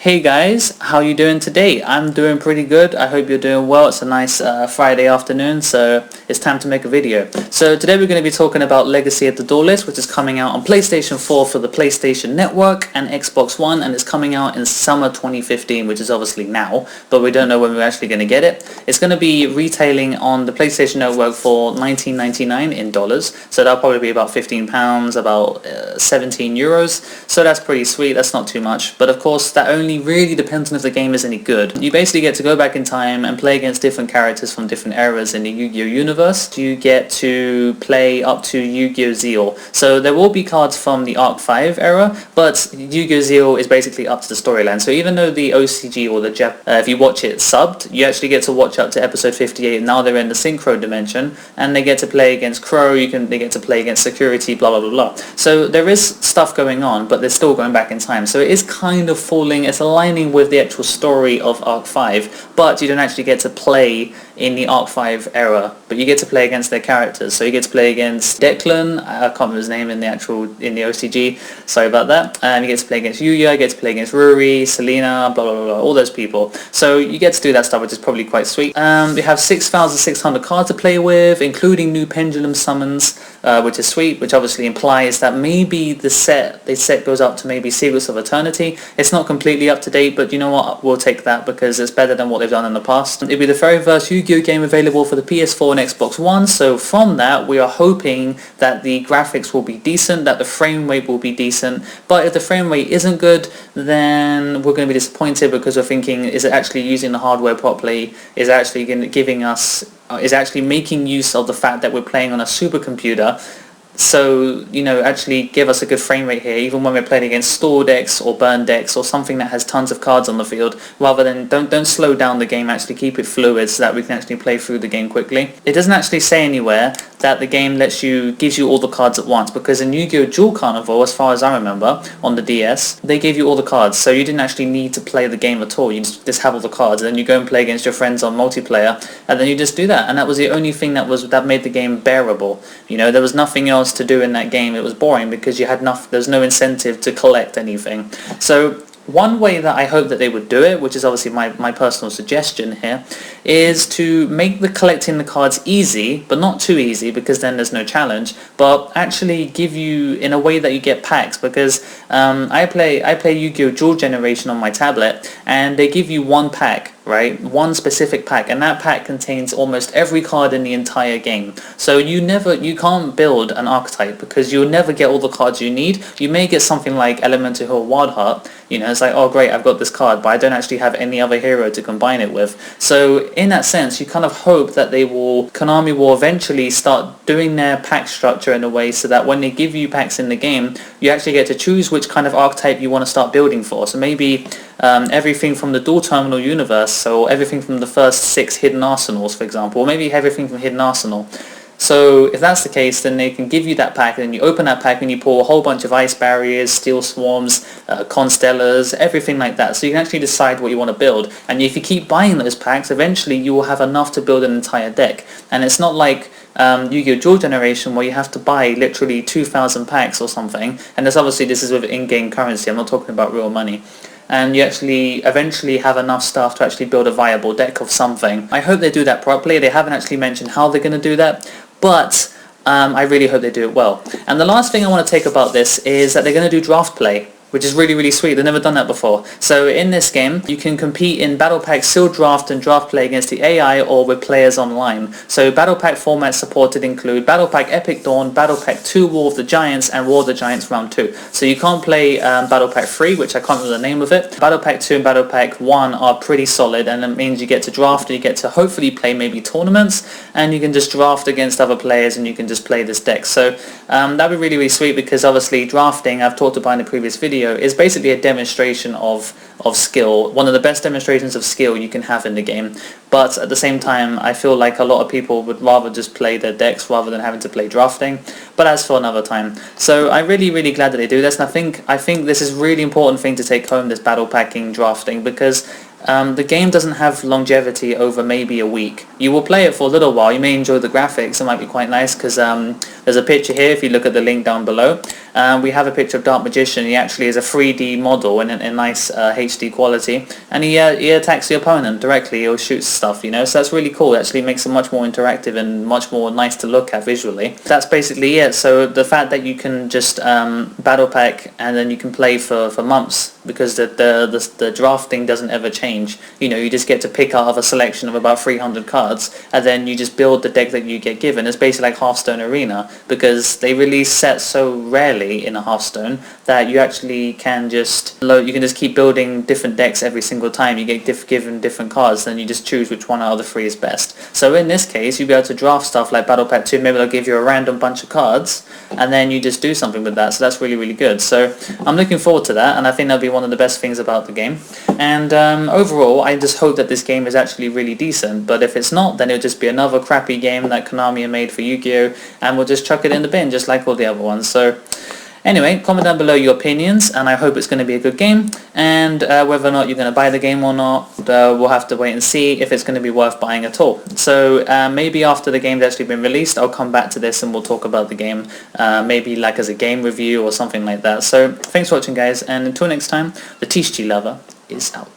Hey guys, how you doing today? I'm doing pretty good. I hope you're doing well. It's a nice Friday afternoon, so it's time to make a video. So today we're going to be talking about Legacy of the Duelist, which is coming out on PlayStation 4 for the PlayStation Network and Xbox One, and it's coming out in summer 2015, which is obviously now, but we don't know when we're actually going to get it. It's going to be retailing on the PlayStation Network for $19.99 in dollars, so that'll probably be about £15, about 17 euros, so that's pretty sweet. That's not too much, but of course that only really depends on if the game is any good. You basically get to go back in time and play against different characters from different eras in the Yu-Gi-Oh universe. You get to play up to Yu-Gi-Oh! Zeal. So there will be cards from the Arc 5 era, but Yu-Gi-Oh! Zeal is basically up to the storyline. So even though the OCG or the if you watch it subbed, you actually get to watch up to episode 58. Now they're in the synchro dimension, and they get to play against Crow. They get to play against Security, blah blah blah blah. So there is stuff going on, but they're still going back in time. So it is kind of it's aligning with the actual story of Arc 5, but you don't actually get to play in the Arc 5 era, but you get to play against their characters. So you get to play against Declan, I can't remember his name in the OCG, sorry about that, and you get to play against Yuya, you get to play against Ruri, Selena, blah blah blah, blah, all those people. So you get to do that stuff, which is probably quite sweet. We have 6,600 cards to play with, including new pendulum summons, which is sweet, which obviously implies that maybe the set goes up to maybe Secrets of Eternity. It's not completely up to date, but you know what, we'll take that because it's better than what they've done in the past. It'll be the very first Yu-Gi-Oh game available for the PS4 and Xbox One, so from that we are hoping that the graphics will be decent, that the frame rate will be decent, but if the frame rate isn't good, then we're going to be disappointed because we're thinking, is it actually using the hardware properly, is actually is actually making use of the fact that we're playing on a supercomputer. So, you know, actually give us a good frame rate here, even when we're playing against store decks or burn decks or something that has tons of cards on the field, rather than don't slow down the game, actually keep it fluid so that we can actually play through the game quickly. It doesn't actually say anywhere that the game gives you all the cards at once, because in Yu-Gi-Oh! Dual Carnival, as far as I remember, on the DS, they gave you all the cards, so you didn't actually need to play the game at all. You just have all the cards, and then you go and play against your friends on multiplayer, and then you just do that, and that was the only thing that made the game bearable. You know, there was nothing else to do in that game. It was boring because there's no incentive to collect anything. So one way that I hope that they would do it, which is obviously my personal suggestion here, is to make the collecting the cards easy, but not too easy because then there's no challenge, but actually give you in a way that you get packs, because I play Yu-Gi-Oh! Dual Generation on my tablet, and they give you one pack, right? One specific pack, and that pack contains almost every card in the entire game. So you can't build an archetype because you'll never get all the cards you need. You may get something like Elemental Hill Wild Heart, you know, it's like, oh great, I've got this card, but I don't actually have any other hero to combine it with. So in that sense, you kind of hope that Konami will eventually start doing their pack structure in a way so that when they give you packs in the game, you actually get to choose which kind of archetype you want to start building for. So maybe everything from the Dual Terminal universe, so everything from the first 6 Hidden Arsenals, for example, or maybe everything from Hidden Arsenal. So if that's the case, then they can give you that pack, and you open that pack and you pull a whole bunch of Ice Barriers, Steel Swarms, Constellas, everything like that. So you can actually decide what you want to build, and if you keep buying those packs, eventually you will have enough to build an entire deck. And it's not like Yu-Gi-Oh! Dual Generation where you have to buy literally 2,000 packs or something, and this is with in-game currency, I'm not talking about real money. And you actually eventually have enough stuff to actually build a viable deck of something. I hope they do that properly. They haven't actually mentioned how they're going to do that, but I really hope they do it well. And the last thing I want to take about this is that they're going to do draft play, which is really, really sweet. They've never done that before. So in this game, you can compete in Battle Pack Sealed Draft and Draft Play against the AI or with players online. So Battle Pack formats supported include Battle Pack Epic Dawn, Battle Pack 2 War of the Giants, and War of the Giants Round 2. So you can't play Battle Pack 3, which I can't remember the name of it. Battle Pack 2 and Battle Pack 1 are pretty solid, and it means you get to draft, and you get to hopefully play maybe tournaments, and you can just draft against other players, and you can just play this deck. So that'd be really, really sweet, because obviously drafting, I've talked about in the previous video, is basically a demonstration of skill, one of the best demonstrations of skill you can have in the game. But at the same time, I feel like a lot of people would rather just play their decks rather than having to play drafting, but that's for another time. So I'm really, really glad that they do this, and I think this is a really important thing to take home, this battle packing drafting, because the game doesn't have longevity over maybe a week. You will play it for a little while, you may enjoy the graphics, it might be quite nice because there's a picture here, if you look at the link down below. We have a picture of Dark Magician. He actually is a 3D model in nice HD quality, and he attacks the opponent directly or shoots stuff, you know, so that's really cool. It actually makes it much more interactive and much more nice to look at visually. That's basically it. So the fact that you can just battle pack and then you can play for months, because the drafting doesn't ever change. You know, you just get to pick out of a selection of about 300 cards, and then you just build the deck that you get given. It's basically like Hearthstone Arena, because they release sets so rarely in a Hearthstone that you actually can just keep building different decks every single time. You get given different cards, then you just choose which one out of the three is best. So in this case, you'll be able to draft stuff like Battle Pack 2, maybe they'll give you a random bunch of cards, and then you just do something with that. So that's really, really good. So I'm looking forward to that, and I think that'll be one of the best things about the game. And overall, I just hope that this game is actually really decent, but if it's not, then it'll just be another crappy game that Konami made for Yu-Gi-Oh! And we'll just chuck it in the bin just like all the other ones. So anyway, comment down below your opinions, and I hope it's going to be a good game, and whether or not you're going to buy the game or not, we'll have to wait and see if it's going to be worth buying at all. So maybe after the game's actually been released, I'll come back to this and we'll talk about the game, maybe like as a game review or something like that. So thanks for watching, guys, and until next time, the Thetcglover is out.